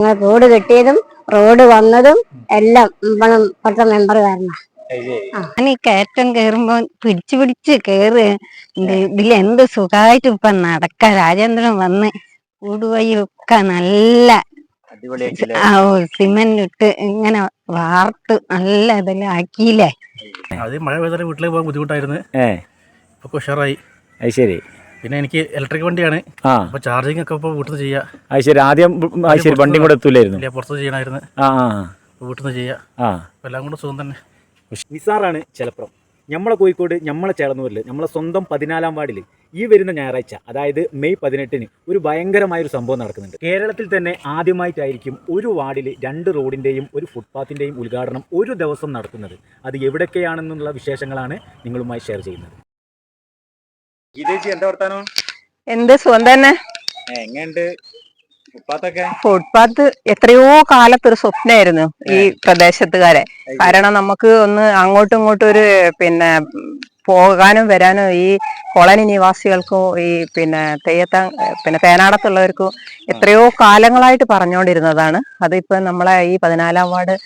Road കിട്ടിയതും road വന്നതും എല്ലാം ഇപ്പോഴത്തെ മെമ്പർ കാരണം. ഞാൻ ഈ കയറ്റം കേറുമ്പോ പിടിച്ച് കേറ് ഇതിലെന്ത് സുഖമായിട്ട് ഇപ്പൊ നടക്ക. രാജേന്ദ്രൻ വന്ന് കൂടുവഴിയൊക്കെ നല്ല സിമെന്റ് ഇട്ട് ഇങ്ങനെ വാർത്ത് നല്ല ഇതെല്ലാം ആക്കിയില്ലേ. അത് മഴ പെയ്താൽ വീട്ടിലേക്ക് പോകാൻ ബുദ്ധിമുട്ടായിരുന്നു. ഇപ്പൊ ഉഷാറായി. അത് ശരി. പിന്നെ എനിക്ക് ഇലക്ട്രിക് വണ്ടിയാണ്. അപ്പൊ ചാർജിങ് ഒക്കെ ഇപ്പൊ വീട്ടിൽ നിന്ന് ചെയ്യാം. അത് ശരി. ആദ്യം വണ്ടി കൂടെ എത്തൂലായിരുന്നു, പുറത്ത് ചെയ്യണമായിരുന്നു. വീട്ടിൽ നിന്ന് ചെയ്യാം. എല്ലാം കൂടെ സുഖം തന്നെ. നിസാറാണ് ചെലപ്പുറം. നമ്മളെ കോഴിക്കോട്, നമ്മളെ ചേളന്നൂരിൽ, നമ്മളെ സ്വന്തം 14-ാം വാർഡിൽ ഈ വരുന്ന ഞായറാഴ്ച, അതായത് മെയ് 18-ന് ഒരു ഭയങ്കരമായൊരു സംഭവം നടക്കുന്നുണ്ട്. കേരളത്തിൽ തന്നെ ആദ്യമായിട്ടായിരിക്കും ഒരു വാർഡിൽ 2 റോഡിൻ്റെയും ഒരു ഫുട്പാത്തിൻ്റെയും ഉദ്ഘാടനം ഒരു ദിവസം നടത്തുന്നത്. അത് എവിടൊക്കെയാണെന്നുള്ള വിശേഷങ്ങളാണ് നിങ്ങളുമായി ഷെയർ ചെയ്യുന്നത്. എന്താ വർത്താനം? എന്ത് സുഖം തന്നെ. എങ്ങനെയുണ്ട് ഫുട്പാത്ത്? എത്രയോ കാലത്തൊരു സ്വപ്നമായിരുന്നു ഈ പ്രദേശത്തുകാരെ. കാരണം നമുക്ക് ഒന്ന് അങ്ങോട്ടും ഇങ്ങോട്ടും ഒരു പോകാനും വരാനും ഈ കോളനി നിവാസികൾക്കും ഈ പേനാടത്തുള്ളവർക്കും എത്രയോ കാലങ്ങളായിട്ട് പറഞ്ഞുകൊണ്ടിരുന്നതാണ്. അതിപ്പോ നമ്മളെ ഈ 14-ാം വാർഡ്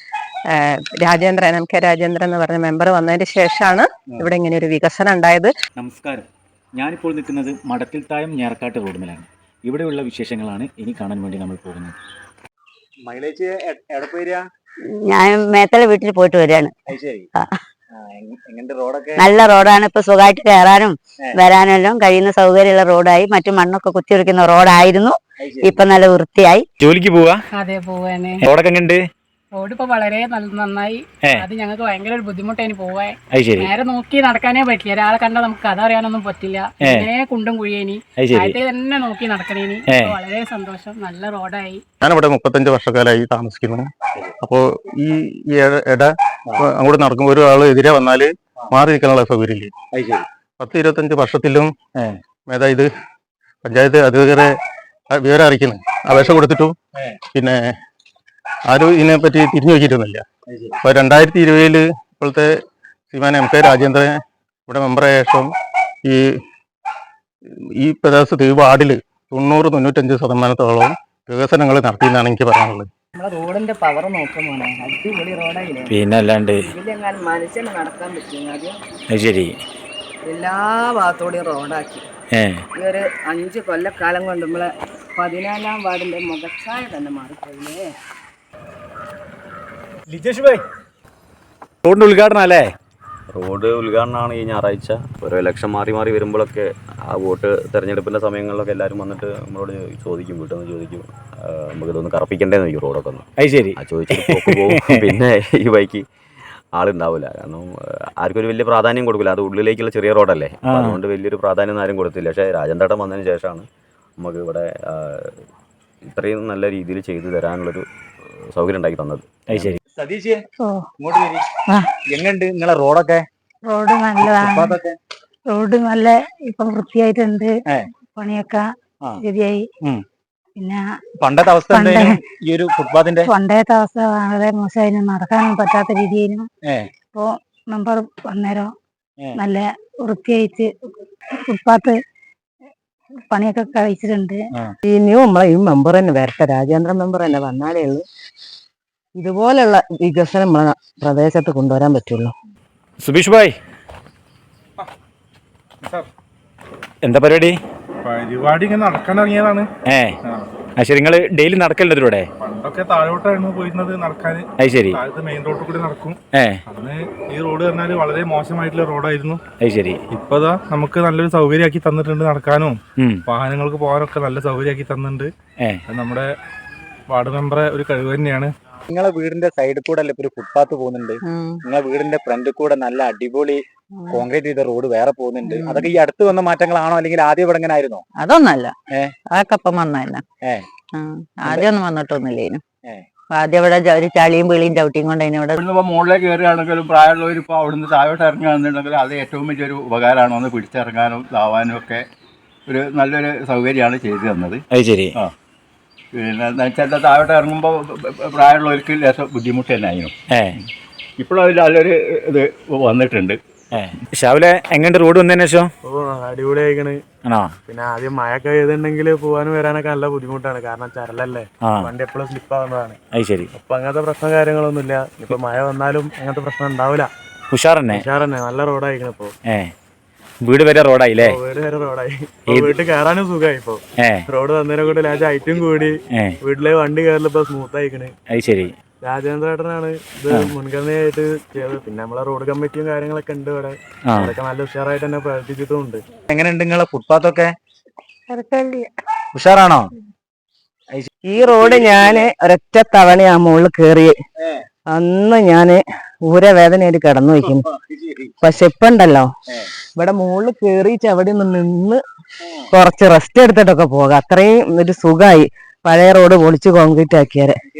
രാജേന്ദ്രൻ, MK രാജേന്ദ്രൻ എന്ന് പറഞ്ഞ മെമ്പർ വന്നതിന് ശേഷമാണ് ഇവിടെ ഇങ്ങനെ ഒരു വികസനം ഉണ്ടായത്. നമസ്കാരം. ഞാനിപ്പോൾ നിൽക്കുന്നത് മടത്തിൽ തായം ഞാറക്കാട്ട് റോഡിലാണ്. ഇവിടെയുള്ള വിശേഷങ്ങളാണ് ഇനി കാണാൻ വേണ്ടി നമ്മൾ പോകുന്നത്. മൈലേജ് എവിടെ പോയിരിക? ഞാൻ മേത്തല വീട്ടിൽ പോയിട്ട് വരികയാണ്. റോഡൊക്കെ നല്ല റോഡാണ്. ഇപ്പൊ സുഖമായിട്ട് കയറാനും വരാനും എല്ലാം കഴിയുന്ന സൗകര്യമുള്ള റോഡായി. മറ്റു മണ്ണൊക്കെ കുത്തിയൊഴിക്കുന്ന റോഡായിരുന്നു. ഇപ്പൊ നല്ല വൃത്തിയായി. ജോലിക്ക് പോവാ? അതെ, പോവാന്. റോഡൊക്കെ എങ്ങനെയുണ്ട്? റോഡ് ഇപ്പൊ വളരെ നന്നായി. അത് ഞങ്ങൾക്ക് ഭയങ്കര ഒരു ബുദ്ധിമുട്ടായി പോവാൻ. നേരെ നോക്കി നടക്കാനേ പറ്റില്ല. ഒരാളെ കണ്ടാൽ നമുക്ക് കഥ അറിയാനൊന്നും പറ്റില്ല. ഇങ്ങനെ കുണ്ടും കുഴിയേനി തന്നെ നോക്കി നടക്കണേനി. വളരെ സന്തോഷം. നല്ല റോഡായി. ഞാനിവിടെ 35 വർഷക്കാലായി താമസിക്കുന്നു. അപ്പോ ഈ അങ്ങോട്ട് നടക്കുമ്പോൾ ഒരാള് എതിരെ വന്നാല് മാറി നിൽക്കാനുള്ള സൗകര്യമില്ല. 10-25 വർഷത്തിലും ഇത് പഞ്ചായത്ത് അധികൃതരെ വിവരം അറിയിക്കുന്നു. അപേക്ഷ കൊടുത്തിട്ടും പിന്നെ ആരും ഇതിനെപ്പറ്റി തിരിഞ്ഞു നോക്കിയിട്ടൊന്നുമില്ല. അപ്പൊ 2020 ഇപ്പോഴത്തെ ശ്രീമാൻ MK രാജേന്ദ്രൻ ഇവിടെ മെമ്പറായ ശേഷം ഈ പ്രദേശത്ത് ഈ വാർഡില് 90-95% വികസനങ്ങൾ നടത്തിയെന്നാണ് എനിക്ക് പറയാനുള്ളത്. റോഡിന്റെ പവർ നോക്കുമ്പോൾ അടിപൊളി റോഡായില്ലേ. പിന്നെ അല്ലാണ്ട് മനുഷ്യന് നടക്കാൻ പറ്റും. ശരി. എല്ലാ ഭാഗത്തോടെയും റോഡാക്കി. ഈ ഒരു 5 കൊല്ലക്കാലം കൊണ്ട് നമ്മളെ 14-ാം വാർഡിന്റെ മുഖച്ഛായ തന്നെ മാറിപ്പോയില്ലേ. ലിജേഷ് ഭായ്, റോഡിന്റെ ഉദ്ഘാടനം അല്ലേ? റോഡ് ഉദ്ഘാടനമാണ് ഈ ഞായറാഴ്ച. ഓരോ ഇലക്ഷൻ മാറി വരുമ്പോഴൊക്കെ ആ വോട്ട് തെരഞ്ഞെടുപ്പിൻ്റെ സമയങ്ങളിലൊക്കെ എല്ലാവരും വന്നിട്ട് നമ്മളോട് ചോദിക്കും, വീട്ടിൽ നിന്ന് ചോദിക്കും, നമുക്കിതൊന്ന് കറപ്പിക്കണ്ടേന്ന് ചോദിക്കും റോഡൊക്കെ ഒന്ന്. അത് ശരി. ആ ചോദിച്ചിട്ട് പോകും. പിന്നെ ഈ ബൈക്ക് ആളുണ്ടാവില്ല. കാരണം ആർക്കും ഒരു വലിയ പ്രാധാന്യം കൊടുക്കില്ല. അത് ഉള്ളിലേക്കുള്ള ചെറിയ റോഡല്ലേ, അതുകൊണ്ട് വലിയൊരു പ്രാധാന്യം ആരും കൊടുത്തില്ല. പക്ഷേ രാജേന്ദ്രൻ വന്നതിന് ശേഷമാണ് നമുക്ക് ഇവിടെ ഇത്രയും നല്ല രീതിയിൽ ചെയ്തു തരാനുള്ളൊരു സൗകര്യം ഉണ്ടാക്കി തന്നത്. അത് ശരി. സതീശ്, ഇങ്ങോട്ട് വരി. എങ്ങനെയുണ്ട് നിങ്ങളെ റോഡൊക്കെ? റോഡ് നല്ലതാണ്. റോഡ് നല്ല ഇപ്പം വൃത്തിയായിട്ടുണ്ട്. പണിയൊക്കെ ശരിയായി. പിന്നെ പണ്ടത്തെ അവസ്ഥ ഈ ഒരു ഫുട്പാത്തിന്റെ പണ്ടത്തെ അവസ്ഥ വളരെ മോശമായിരുന്നു. നടക്കാനും പറ്റാത്ത രീതിയിലും. ഇപ്പൊ മെമ്പർ വന്നേരം നല്ല വൃത്തിയായിട്ട് ഫുട്പാത്ത് പണിയൊക്കെ കഴിച്ചിട്ടുണ്ട്. ഇനിയും നമ്മളെ ഈ മെമ്പർ തന്നെ വരട്ടെ, രാജേന്ദ്രൻ മെമ്പർ തന്നെ വന്നാലേ ഉള്ളൂ ഇതുപോലുള്ള വികസനം നമ്മളെ പ്രദേശത്ത് കൊണ്ടുവരാൻ പറ്റുള്ളൂ. സുബീഷ് ഭായ്, എന്താ പരിപാടി? ഇങ്ങനെ നടക്കാൻ ഇറങ്ങിയതാണ്. ശരി. നിങ്ങൾ ഡെയിലി നടക്കലുണ്ട് ഇതിലൂടെ? പണ്ടൊക്കെ താഴോട്ടായിരുന്നു പോയിരുന്നത് നടക്കാൻ. അത് ശരി. മെയിൻ റോഡിൽ കൂടി നടക്കും. അന്ന് ഈ റോഡ് പറഞ്ഞാല് വളരെ മോശമായിട്ടുള്ള റോഡായിരുന്നു. അത് ശരി. ഇപ്പതാ നമുക്ക് നല്ലൊരു സൗകര്യമാക്കി തന്നിട്ടുണ്ട്. നടക്കാനും വാഹനങ്ങൾക്ക് പോകാനൊക്കെ നല്ല സൗകര്യമാക്കി തന്നിട്ടുണ്ട്. നമ്മുടെ വാർഡ് മെമ്പറെ ഒരു കഴിവ് തന്നെയാണ്. നിങ്ങളെ വീടിന്റെ സൈഡിൽ കൂടെ അല്ലേ ഒരു ഫുട്പാത്ത് പോകുന്നുണ്ട്. നിങ്ങളെ വീടിന്റെ ഫ്രണ്ടിൽ കൂടെ നല്ല അടിപൊളി കോൺക്രീറ്റ് ചെയ്ത റോഡ് വേറെ പോകുന്നുണ്ട്. അതൊക്കെ ഈ അടുത്ത് വന്ന മാറ്റങ്ങളാണോ, അല്ലെങ്കിൽ ആദ്യം ഇവിടെ എങ്ങനെ ആയിരുന്നോ? അതൊന്നല്ല, അതൊക്കെ അപ്പം വന്നതന്നെ. ആദ്യം ഒന്നും വന്നിട്ടൊന്നുമില്ലേനു. ആദ്യം ഇവിടെ ഒരു ചളിയും പിളിയും ചവിട്ടിയും കൊണ്ട് അതിനോട് മുകളിലേക്ക് കയറുകയാണെങ്കിലും പ്രായമുള്ളവർ ഇപ്പോൾ അവിടുന്ന് താഴോട്ട് ഇറങ്ങുകയാണെന്നുണ്ടെങ്കിൽ അത് ഏറ്റവും വലിയൊരു ഉപകാരമാണ്. ഒന്ന് പിടിച്ചിറങ്ങാനും ഇതാവാനും ഒക്കെ ഒരു നല്ലൊരു സൗകര്യമാണ് ചെയ്തു തന്നത്. അത് ശരി. പിന്നെ വെച്ചാൽ താഴോട്ട് ഇറങ്ങുമ്പോൾ പ്രായമുള്ളവർക്ക് ലേശം ബുദ്ധിമുട്ട് തന്നെ ആയിരുന്നു. ഇപ്പോഴതിൽ നല്ലൊരു ഇത് വന്നിട്ടുണ്ട്. ഷാവിലെ എങ്ങനെയുണ്ട് റോഡ് വന്നതിന് ശേഷം? അടിപൊളിയായിക്കണ്. ആണോ? പിന്നെ ആദ്യം മഴയൊക്കെ പെയ്തിട്ടുണ്ടെങ്കിൽ പോകാനും വരാനൊക്കെ നല്ല ബുദ്ധിമുട്ടാണ്. കാരണം ചരലല്ലേ, വണ്ടി എപ്പോഴും സ്ലിപ്പ് ആവുന്നതാണ്. അത് ശരി. അപ്പൊ അങ്ങനത്തെ പ്രശ്നം കാര്യങ്ങളൊന്നുമില്ല. ഇപ്പൊ മഴ വന്നാലും അങ്ങനത്തെ പ്രശ്നം ഉണ്ടാവില്ല. ഉഷാറന്നെ. നല്ല റോഡായിക്കണ് ഇപ്പൊ. വീട് വരെ റോഡായില്ലേ? വീട് വരെ റോഡായി. വീട്ടിൽ കയറാനും സുഖമായി ഇപ്പൊ. റോഡ് വന്നതിനെ കൂടി ലാജ് ഹൈറ്റും കൂടി വീട്ടിലെ വണ്ടി കയറല് ഇപ്പൊ സ്മൂത്ത് ആയിക്കണ്. അത് ശരി. രാജേന്ദ്രേട്ടനാണ് ഇത് മുൻഗണനയായിട്ട് ചെയ്തത്. പിന്നെ നമ്മളെ റോഡ് കമ്മിറ്റിയും കാര്യങ്ങളൊക്കെ ഉണ്ട് ഇവിടെ. അതൊക്കെ നല്ല ഉഷാറായിട്ട് തന്നെ പ്രവർത്തിച്ചിട്ടുണ്ട്. എങ്ങനെയുണ്ട് നിങ്ങളെ ഫുട്പാത്തൊക്കെ? ഉഷാറാണോ? ഈ റോഡ് ഞാന് ഒരൊറ്റ തവണ ആ മുകളിൽ കേറി, അന്ന് ഞാന് ഊരവേദനയായിട്ട് കിടന്നു വയ്ക്കുന്നു. പക്ഷെ ഇപ്പൊ ഉണ്ടല്ലോ, ഇവിടെ മുകളിൽ കേറിയിട്ട് അവിടെ നിന്ന് കുറച്ച് റെസ്റ്റ് എടുത്തിട്ടൊക്കെ പോകാം. അത്രയും ഒരു സുഖമായി. പഴയ റോഡ് പൊളിച്ച് കോൺക്രീറ്റ് ആക്കിയാല്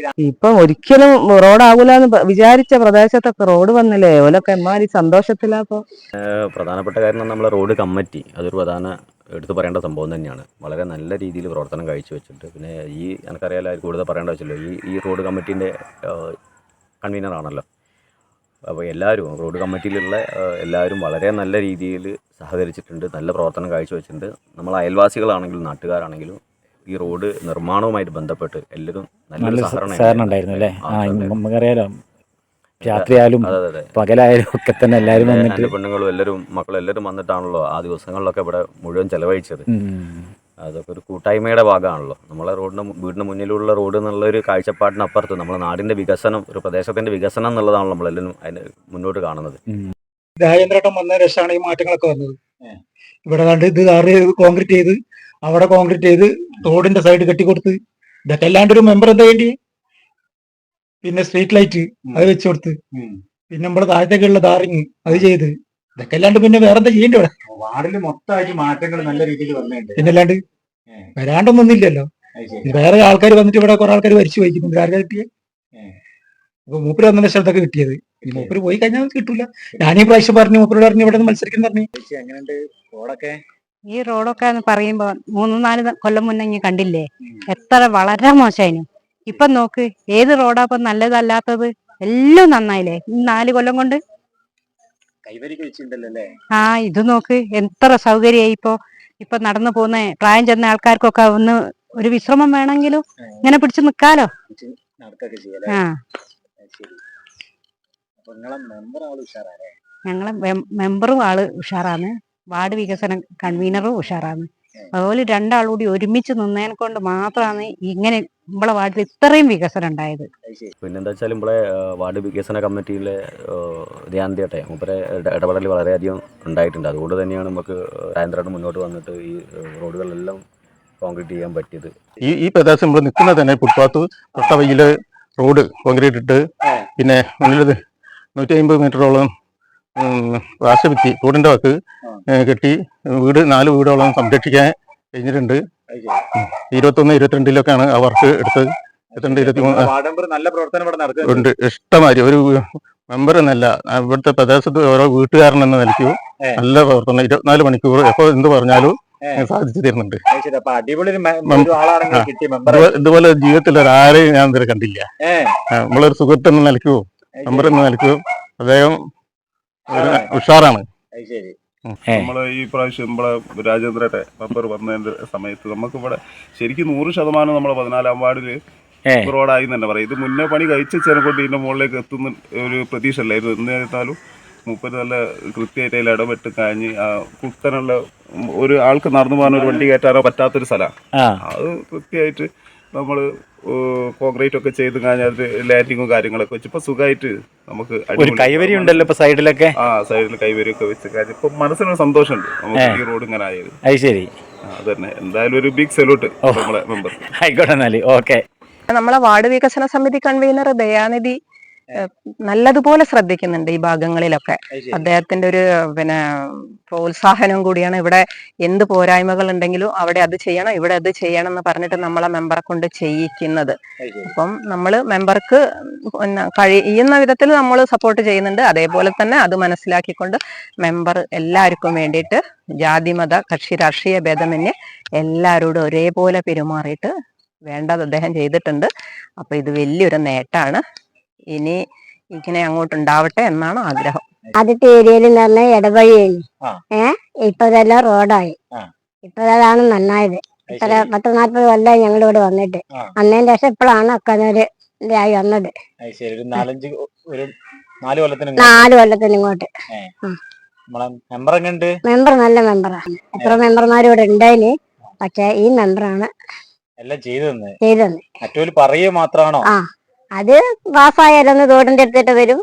ഇപ്പം ഒരിക്കലും റോഡാകൂലെന്ന് വിചാരിച്ച പ്രദേശത്തൊക്കെ റോഡ് വന്നില്ലേ, ഓലൊക്കെ എമ്മാതിരി സന്തോഷത്തിലാപ്പോ. പ്രധാനപ്പെട്ട കാര്യം നമ്മളെ റോഡ് കമ്മിറ്റി അതൊരു പ്രധാന എടുത്തു പറയേണ്ട സംഭവം തന്നെയാണ്. വളരെ നല്ല രീതിയിൽ പ്രവർത്തനം കാഴ്ചവെച്ചിട്ടുണ്ട്. പിന്നെ എനിക്കറിയാലോ, കൂടുതൽ പറയേണ്ട ആവശ്യമില്ല, ഈ റോഡ് കമ്മിറ്റീൻ്റെ കൺവീനറാണല്ലോ. അപ്പോൾ എല്ലാവരും റോഡ് കമ്മിറ്റിയിലുള്ള എല്ലാവരും വളരെ നല്ല രീതിയിൽ സഹകരിച്ചിട്ടുണ്ട്, നല്ല പ്രവർത്തനം കാഴ്ചവെച്ചിട്ടുണ്ട്. നമ്മൾ അയൽവാസികളാണെങ്കിലും നാട്ടുകാരാണെങ്കിലും ഈ റോഡ് നിർമ്മാണവുമായിട്ട് ബന്ധപ്പെട്ട് എല്ലാവരും നല്ലൊരു സഹകരണം ഉണ്ടായിരുന്നു അല്ലേ? നമുക്കറിയാലോ, രാത്രിയായാലും പകലായാലും ഒക്കെ തന്നെ എല്ലാവരും വന്നിട്ട്, പെണ്ണുങ്ങളും എല്ലാവരും മക്കളും എല്ലാവരും വന്നിട്ടാണല്ലോ ആ ദിവസങ്ങളിലൊക്കെ ഇവിടെ മുഴുവൻ ചെലവഴിച്ചത്. അതൊക്കെ ഒരു കൂട്ടായ്മയുടെ ഭാഗമാണല്ലോ. നമ്മളെ വീടിന് മുന്നിലുള്ള റോഡ് എന്നുള്ളൊരു കാഴ്ചപ്പാടിനപ്പുറത്ത് നമ്മളെ നാടിൻ്റെ വികസനം, ഒരു പ്രദേശത്തിൻ്റെ വികസനം എന്നുള്ളതാണല്ലോ നമ്മളെല്ലാവരും അതിന് മുന്നോട്ട് കാണുന്നത്. രാജേന്ദ്രേട്ടൻ വന്ന രസമാണ് ഈ മാറ്റങ്ങളൊക്കെ വന്നത്. ഇവിടെ കണ്ട് ഇത് കോൺക്രീറ്റ് ചെയ്ത്, അവിടെ കോൺക്രീറ്റ് ചെയ്ത്, റോഡിന്റെ സൈഡ് കെട്ടിക്കൊടുത്ത്, ഇതൊക്കെ അല്ലാണ്ട് ഒരു മെമ്പർ എന്താ വേണ്ടി? പിന്നെ സ്ട്രീറ്റ് ലൈറ്റ് അത് വെച്ച് കൊടുത്ത്, പിന്നെ നമ്മുടെ താഴത്തേക്കുള്ള ടാറിങ് അത് ചെയ്ത്, ഇതൊക്കെ അല്ലാണ്ട് പിന്നെ വേറെന്താ ചെയ്യേണ്ടി? ഇവിടെ വാർഡിൽ മൊത്തമായിട്ട് മാറ്റങ്ങൾ നല്ല രീതിയിൽ വന്നിട്ടുണ്ട്. പിന്നെ അല്ലാണ്ട് വരാണ്ടൊന്നുമില്ലല്ലോ. വേറെ ആൾക്കാർ വന്നിട്ട് ഇവിടെ കുറെ ആൾക്കാർ വരിച്ചു വഹിക്കുന്നുണ്ട്. ആർക്കാ കിട്ടിയത്? അപ്പൊ മൂപ്പര് വന്ന സ്ഥലത്തൊക്കെ കിട്ടിയത്. മൂപ്പര് പോയി കഴിഞ്ഞാൽ കിട്ടൂല. ഞാനീ പ്രാവശ്യം പറഞ്ഞു, മൂപ്പരോട് പറഞ്ഞു ഇവിടെ നിന്ന് മത്സരിക്കുന്ന പറഞ്ഞു. എങ്ങനെയുണ്ട് റോഡൊക്കെ? ഈ റോഡൊക്കെ എന്ന് പറയുമ്പോ 3-4 കൊല്ലം മുന്നേ ഇനി കണ്ടില്ലേ, എത്ര വളരെ മോശമായിരുന്നു. ഇപ്പൊ നോക്ക്, ഏത് റോഡാ ഇപ്പൊ നല്ലതല്ലാത്തത്? എല്ലാം നന്നായില്ലേ ഈ 4 കൊല്ലം കൊണ്ട്? ഇത് നോക്ക്, എത്ര സൗകര്യമായി. ഇപ്പൊ നടന്നു പോകുന്ന പ്രായം ചെന്ന ആൾക്കാർക്കൊക്കെ ഒന്ന് ഒരു വിശ്രമം വേണമെങ്കിലും ഇങ്ങനെ പിടിച്ചു നിക്കാലോ. ഞങ്ങളെ മെമ്പറും ആള് ഉഷാറാണ്, വാർഡ് വികസന കൺവീനറും ഉഷാറാണ്. അതുപോലെ രണ്ടാളും കൂടി ഒരുമിച്ച് നിന്നതിനെ കൊണ്ട് മാത്രമാണ് ഇങ്ങനെ നമ്മളെ വാർഡിൽ ഇത്രയും വികസനം ഉണ്ടായത്. പിന്നെന്താ വെച്ചാൽ നമ്മളെ വാർഡ് വികസന കമ്മിറ്റിയിലെ ധ്യാനേട്ടെ മൂപ്പരെ ഇടപെടൽ വളരെയധികം ഉണ്ടായിട്ടുണ്ട്. അതുകൊണ്ട് തന്നെയാണ് നമുക്ക് രാജേന്ദ്രേട്ടൻ മുന്നോട്ട് വന്നിട്ട് ഈ റോഡുകളെല്ലാം കോൺക്രീറ്റ് ചെയ്യാൻ പറ്റിയത്. ഈ പ്രദേശം നമ്മൾ നിൽക്കുന്നത് തന്നെ ഫുട്പാത്ത് തൊട്ടവയില് റോഡ് കോൺക്രീറ്റ് ഇട്ട്, പിന്നെ മുന്നിൽ 150 മീറ്ററോളം വാശഭിത്തി റോഡിന്റെ വാക്ക് കെട്ടി 4 വീടോളം സംരക്ഷിക്കാൻ കഴിഞ്ഞിട്ടുണ്ട്. 21-22 ആ വർക്ക് എടുത്തത്. 22-23 നല്ല പ്രവർത്തനം ഇവിടെ നടക്കുന്നുണ്ട്. ഉണ്ട്. ഇഷ്ടമാതിരി ഒരു മെമ്പർ എന്നല്ല, ഇവിടുത്തെ പ്രദേശത്ത് ഓരോ വീട്ടുകാരൻ എന്ന നിലയ്ക്ക് നല്ല പ്രവർത്തനം 24 മണിക്കൂർ എപ്പോ എന്ത് പറഞ്ഞാലും സാധിച്ചു തരുന്നുണ്ട്. ഇതുപോലെ ജീവിതത്തിൽ ഒരാരെയും ഞാൻ ഇതുവരെ കണ്ടില്ല. നമ്മളൊരു സുഹൃത്ത് എന്ന നിലയ്ക്കോ മെമ്പർ എന്ന നിലയ്ക്കോ അദ്ദേഹം ഉഷാറാണ്. നമ്മളെ ഈ പ്രാവശ്യം നമ്മളെ രാജേന്ദ്രേട്ടെ മെമ്പർ വന്നതിന്റെ സമയത്ത് നമുക്കിവിടെ ശരിക്കും 100% നമ്മളെ 14-ാം വാർഡില് റോഡായി തന്നെ പറയാം. ഇത് മുന്നേ പണി കഴിച്ചതിനെ കൊണ്ട് ഇതിന്റെ മുകളിലേക്ക് എത്തുന്ന ഒരു പ്രതീക്ഷ അല്ലായിരുന്നു. എന്നിരുന്നാലും മൂപ്പര് നല്ല കൃത്യമായിട്ട് അതിൽ ഇടപെട്ട് കഴിഞ്ഞ് കുത്തനുള്ള ഒരു ആൾക്ക് നടന്നു പോകാൻ ഒരു വണ്ടി കയറ്റാനോ പറ്റാത്തൊരു സ്ഥലമാണ്. അത് കൃത്യമായിട്ട് നമ്മൾ കോൺക്രീറ്റ് ഒക്കെ ചെയ്ത് കഴിഞ്ഞാൽ ലാൻഡിങ്ങും കാര്യങ്ങളൊക്കെ വെച്ച് ഇപ്പൊ സുഖമായിട്ട് നമുക്ക് കൈവരി ഉണ്ടല്ലോ സൈഡിലൊക്കെ. സൈഡിൽ കൈവരിയൊക്കെ വെച്ച് കഴിഞ്ഞാൽ ഇപ്പൊ മനസ്സിനൊരു സന്തോഷമുണ്ട് നമുക്ക് ഈ റോഡ് ഇങ്ങനെ ആയത്. അത് ശരി. അത് തന്നെ എന്തായാലും ഒരു ബിഗ് സല്യൂട്ട് നമ്മളെ മെമ്പർ. ആയിക്കോട്ടെ. ഓക്കെ. നമ്മളെ വാർഡ് വികസന സമിതി കൺവീനർ ദയാനിധി നല്ലതുപോലെ ശ്രദ്ധിക്കുന്നുണ്ട് ഈ ഭാഗങ്ങളിലൊക്കെ. അദ്ദേഹത്തിന്റെ ഒരു പ്രോത്സാഹനവും കൂടിയാണ്. ഇവിടെ എന്ത് പോരായ്മകൾ ഉണ്ടെങ്കിലും അവിടെ അത് ചെയ്യണം, ഇവിടെ അത് ചെയ്യണം എന്ന് പറഞ്ഞിട്ട് നമ്മളെ മെമ്പറെ കൊണ്ട് ചെയ്യിക്കുന്നത്. അപ്പം നമ്മള് മെമ്പർക്ക് കഴിയുന്ന വിധത്തിൽ നമ്മൾ സപ്പോർട്ട് ചെയ്യുന്നുണ്ട്. അതേപോലെ തന്നെ അത് മനസ്സിലാക്കിക്കൊണ്ട് മെമ്പർ എല്ലാവർക്കും വേണ്ടിയിട്ട് ജാതിമത കക്ഷി രാഷ്ട്രീയ ഭേദമന്യേ എല്ലാവരോടും ഒരേപോലെ പെരുമാറിയിട്ട് വേണ്ടത് അദ്ദേഹം ചെയ്തിട്ടുണ്ട്. അപ്പൊ ഇത് വലിയൊരു നേട്ടമാണ്. ഇനി ഇങ്ങനെ അങ്ങോട്ടുണ്ടാവട്ടെ എന്നാണ് ആഗ്രഹം. ആദ്യത്തെ ഏരിയയിൽ എന്ന് പറഞ്ഞാൽ ഇടവഴിയായി. ആ. ഇപ്പൊ ഇതെല്ലാം റോഡായി. ആ. ഇപ്പൊ അതാണ് നന്നായത്. ഇത്ര 40 കൊല്ലമായി ഞങ്ങൾ ഇവിടെ വന്നിട്ട്. ആ. അന്നതിന് ശേഷം ഇപ്പോഴാണ് അക്കനൊരു ഇതായി വന്നത്. ശരി, ഒരു 4 കൊല്ലത്തിന് 4 കൊല്ലത്തിന് ഇങ്ങോട്ട്. നമ്മളെ മെമ്പർ എങ്ങനെയുണ്ട്? മെമ്പർ നല്ല മെമ്പറാണ്. എത്ര മെമ്പർമാരും ഇവിടെ ഉണ്ടായിന്, പക്ഷെ ഈ മെമ്പറാണ് എല്ലാം ചെയ്തു ചെയ്തത്. മറ്റൊരു പറയുക മാത്രമാണോ? ആ, അത് പാസ്സായാലൊന്ന് തോടിന്റെ അടുത്തിട്ട് വരും.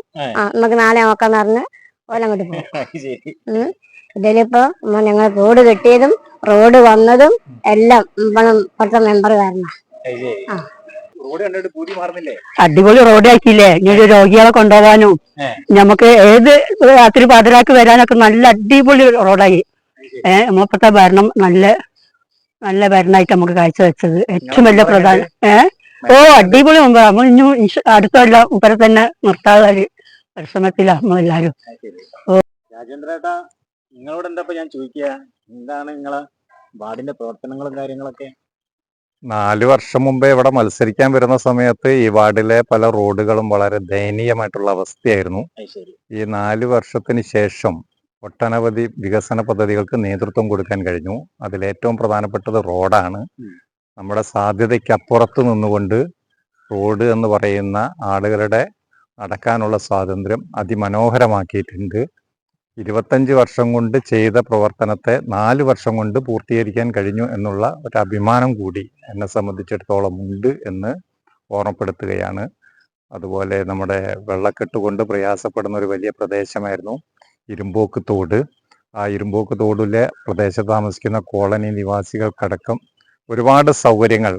നമുക്ക് നാളെ നോക്കാന്ന് പറഞ്ഞ് ഓല അങ്ങോട്ട് പോകും. ഇതിലിപ്പോ ഞങ്ങൾ റോഡ് കെട്ടിയതും റോഡ് വന്നതും എല്ലാം ഇവിടുത്തെ മെമ്പർ കാരണം. അടിപൊളി റോഡ് ആക്കിയില്ലേ. ഇനി രോഗികളെ കൊണ്ടുപോകാനും നമുക്ക് ഏത് രാത്രി പാതിരാക്ക് വരാനൊക്കെ നല്ല അടിപൊളി റോഡായി. നമ്മളിപ്പത്തെ ഭരണം നല്ല നല്ല ഭരണമായിട്ട് നമുക്ക് കാഴ്ചവെച്ചത് ഏറ്റവും വലിയ പ്രധാനം. അടിപൊളി മുമ്പ് നമ്മൾ ഇനി അടുത്തല്ല മുപ്പരെ തന്നെ നിർത്താതെ ഒരു പരിശ്രമത്തിലാണ് നമ്മളെല്ലാരും. രാജേന്ദ്രേട്ടാ, നിങ്ങളോട് എന്താ ഞാൻ ചോദിക്കുക, എന്താണ് നിങ്ങളെ വാർഡിന്റെ പ്രവർത്തനങ്ങളും കാര്യങ്ങളൊക്കെ? 4 വർഷം മുമ്പേ ഇവിടെ മത്സരിക്കാൻ വരുന്ന സമയത്ത് ഈ വാർഡിലെ പല റോഡുകളും വളരെ ദയനീയമായിട്ടുള്ള അവസ്ഥയായിരുന്നു. ഈ 4 വർഷത്തിന് ശേഷം ഒട്ടനവധി വികസന പദ്ധതികൾക്ക് നേതൃത്വം കൊടുക്കാൻ കഴിഞ്ഞു. അതിലേറ്റവും പ്രധാനപ്പെട്ടത് റോഡാണ്. നമ്മുടെ സാധ്യതയ്ക്കപ്പുറത്ത് നിന്നുകൊണ്ട് റോഡ് എന്ന് പറയുന്ന ആളുകളുടെ നടക്കാനുള്ള സ്വാതന്ത്ര്യം അതിമനോഹരമാക്കിയിട്ടുണ്ട്. 25 വർഷം കൊണ്ട് ചെയ്ത പ്രവർത്തനത്തെ 4 വർഷം കൊണ്ട് പൂർത്തീകരിക്കാൻ കഴിഞ്ഞു എന്നുള്ള ഒരു അഭിമാനം കൂടി എന്നെ സംബന്ധിച്ചിടത്തോളം ഉണ്ട് എന്ന് ഓർമ്മപ്പെടുത്തുകയാണ്. അതുപോലെ നമ്മുടെ വെള്ളക്കെട്ട് കൊണ്ട് പ്രയാസപ്പെടുന്ന ഒരു വലിയ പ്രദേശമായിരുന്നു ഇരുമ്പോക്ക് തോട്. ആ ഇരുമ്പോക്ക് തോടിലെ പ്രദേശത്ത് താമസിക്കുന്ന കോളനി നിവാസികൾക്കടക്കം ഒരുപാട് സൗകര്യങ്ങൾ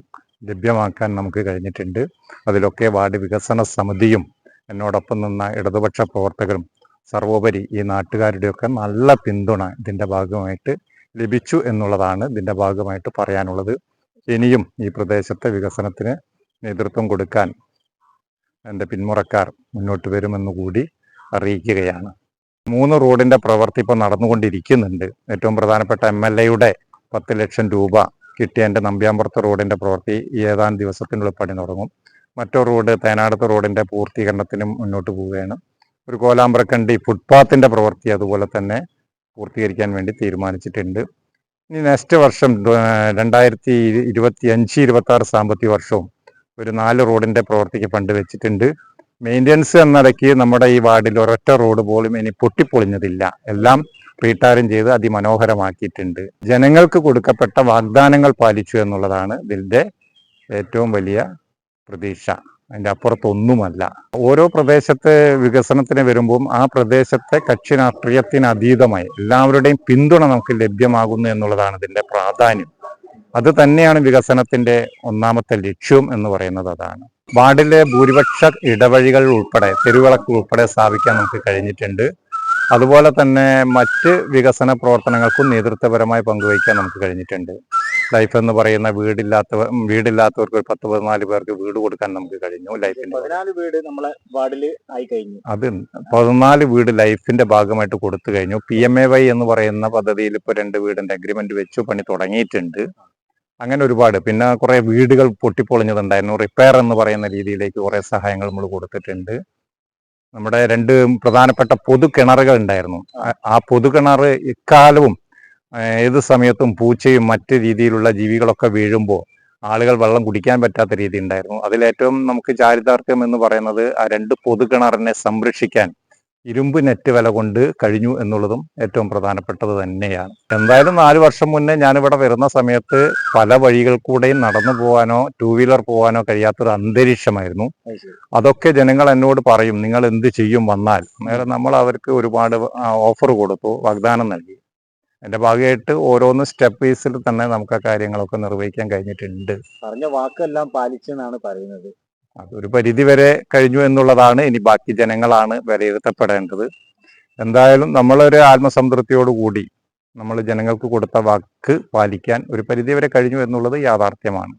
ലഭ്യമാക്കാൻ നമുക്ക് കഴിഞ്ഞിട്ടുണ്ട്. അതിലൊക്കെ വാർഡ് വികസന സമിതിയും എന്നോടൊപ്പം നിന്ന ഇടതുപക്ഷ പ്രവർത്തകരും സർവോപരി ഈ നാട്ടുകാരുടെയൊക്കെ നല്ല പിന്തുണ ഇതിൻ്റെ ഭാഗമായിട്ട് ലഭിച്ചു എന്നുള്ളതാണ് ഇതിൻ്റെ ഭാഗമായിട്ട് പറയാനുള്ളത്. ഇനിയും ഈ പ്രദേശത്തെ വികസനത്തിന് നേതൃത്വം കൊടുക്കാൻ എൻ്റെ പിന്മുറക്കാർ മുന്നോട്ട് വരുമെന്നുകൂടി അറിയിക്കുകയാണ്. 3 റോഡിൻ്റെ പ്രവൃത്തി ഇപ്പോൾ നടന്നുകൊണ്ടിരിക്കുന്നുണ്ട്. ഏറ്റവും പ്രധാനപ്പെട്ട MLA-യുടെ 10 ലക്ഷം രൂപ കിട്ടിയ എൻ്റെ നമ്പ്യാമ്പുറത്ത് റോഡിൻ്റെ പ്രവൃത്തി ഏതാനും ദിവസത്തിനുള്ളിൽ പണി തുടങ്ങും. മറ്റൊരു റോഡ് തേനാടത്ത് റോഡിൻ്റെ പൂർത്തീകരണത്തിനും മുന്നോട്ട് പോവുകയാണ്. ഒരു കോലാമ്പ്രക്കണ്ടി ഫുട്പാത്തിൻ്റെ പ്രവൃത്തി അതുപോലെ തന്നെ പൂർത്തീകരിക്കാൻ വേണ്ടി തീരുമാനിച്ചിട്ടുണ്ട്. ഇനി നെക്സ്റ്റ് വർഷം 2025-26 സാമ്പത്തിക വർഷവും ഒരു 4 റോഡിൻ്റെ പ്രവൃത്തിക്ക് ഫണ്ട് വെച്ചിട്ടുണ്ട്. മെയിൻ്റനൻസ് എന്ന നിലയ്ക്ക് നമ്മുടെ ഈ വാർഡിൽ ഒരൊറ്റ റോഡ് പോലും ഇനി പൊട്ടിപ്പൊളിഞ്ഞതില്ല. എല്ലാം റീടാറിങ് ചെയ്ത് അതിമനോഹരമാക്കിയിട്ടുണ്ട്. ജനങ്ങൾക്ക് കൊടുക്കപ്പെട്ട വാഗ്ദാനങ്ങൾ പാലിച്ചു എന്നുള്ളതാണ് ഇതിൻ്റെ ഏറ്റവും വലിയ പ്രതീക്ഷ. അതിൻ്റെ അപ്പുറത്തൊന്നുമല്ല. ഓരോ പ്രദേശത്തെ വികസനത്തിന് വരുമ്പോൾ ആ പ്രദേശത്തെ കക്ഷി രാഷ്ട്രീയത്തിന് അതീതമായി എല്ലാവരുടെയും പിന്തുണ നമുക്ക് ലഭ്യമാകുന്നു എന്നുള്ളതാണ് ഇതിൻ്റെ പ്രാധാന്യം. അത് തന്നെയാണ് വികസനത്തിൻ്റെ ഒന്നാമത്തെ ലക്ഷ്യം എന്ന് പറയുന്നത്. അതാണ് വാർഡിലെ ഭൂരിപക്ഷ ഇടവഴികൾ ഉൾപ്പെടെ തെരുവിളക്ക് ഉൾപ്പെടെ സ്ഥാപിക്കാൻ നമുക്ക് കഴിഞ്ഞിട്ടുണ്ട്. അതുപോലെ തന്നെ മറ്റ് വികസന പ്രവർത്തനങ്ങൾക്കും നേതൃത്വപരമായി പങ്കുവയ്ക്കാൻ നമുക്ക് കഴിഞ്ഞിട്ടുണ്ട്. ലൈഫ് എന്ന് പറയുന്ന വീടില്ലാത്തവർക്ക് ഒരു 10-14 പേർക്ക് വീട് കൊടുക്കാൻ നമുക്ക് കഴിഞ്ഞു. ലൈഫിന്റെ 14 വീട് നമ്മളെ വാർഡിൽ ആയി കഴിഞ്ഞു. അത് 14 വീട് ലൈഫിന്റെ ഭാഗമായിട്ട് കൊടുത്തു കഴിഞ്ഞു. PMAY എന്ന് പറയുന്ന പദ്ധതിയിൽ ഇപ്പോൾ 2 വീടിന്റെ അഗ്രിമെന്റ് വെച്ചു പണി തുടങ്ങിയിട്ടുണ്ട്. അങ്ങനെ ഒരുപാട്. പിന്നെ കുറെ വീടുകൾ പൊട്ടിപ്പൊളിഞ്ഞതുണ്ടായിരുന്നു. റിപ്പയർ എന്ന് പറയുന്ന രീതിയിലേക്ക് കുറെ സഹായങ്ങൾ നമ്മൾ കൊടുത്തിട്ടുണ്ട്. നമ്മുടെ 2 പ്രധാനപ്പെട്ട പൊതു കിണറുകൾ ഉണ്ടായിരുന്നു. ആ പൊതു കിണർ ഇക്കാലവും ഏത് സമയത്തും പൂച്ചയും മറ്റ് രീതിയിലുള്ള ജീവികളൊക്കെ വീഴുമ്പോൾ ആളുകൾ വെള്ളം കുടിക്കാൻ പറ്റാത്ത രീതി ഉണ്ടായിരുന്നു. അതിലേറ്റവും നമുക്ക് ചാരിതാർത്ഥ്യം എന്ന് പറയുന്നത് ആ 2 പൊതു കിണറിനെ സംരക്ഷിക്കാൻ ഇരുമ്പ് നെറ്റ് വില കൊണ്ട് കഴിഞ്ഞു എന്നുള്ളതും ഏറ്റവും പ്രധാനപ്പെട്ടത് തന്നെയാണ്. എന്തായാലും 4 വർഷം മുന്നേ ഞാനിവിടെ വരുന്ന സമയത്ത് പല വഴികൾ കൂടെയും നടന്നു പോകാനോ 2 വീലർ പോകാനോ കഴിയാത്തൊരു അന്തരീക്ഷമായിരുന്നു. അതൊക്കെ ജനങ്ങൾ എന്നോട് പറയും, നിങ്ങൾ എന്ത് ചെയ്യും വന്നാൽ. അന്നേരം നമ്മൾ അവർക്ക് ഒരുപാട് ഓഫർ കൊടുത്തു, വാഗ്ദാനം നൽകി. അതിന്റെ ഭാഗമായിട്ട് ഓരോന്ന് സ്റ്റെപ്പ് ബേസിൽ തന്നെ നമുക്ക് ആ കാര്യങ്ങളൊക്കെ നിർവഹിക്കാൻ കഴിഞ്ഞിട്ടുണ്ട്. പറഞ്ഞ വാക്കെല്ലാം പാലിച്ചെന്നാണ് പറയുന്നത്. അതൊരു പരിധി വരെ കഴിഞ്ഞു എന്നുള്ളതാണ്. ഇനി ബാക്കി ജനങ്ങളാണ് വിലയിരുത്തപ്പെടേണ്ടത്. എന്തായാലും നമ്മളൊരു ആത്മസംതൃപ്തിയോടുകൂടി നമ്മൾ ജനങ്ങൾക്ക് കൊടുത്ത വാക്ക് പാലിക്കാൻ ഒരു പരിധി വരെ കഴിഞ്ഞു എന്നുള്ളത് യാഥാർത്ഥ്യമാണ്.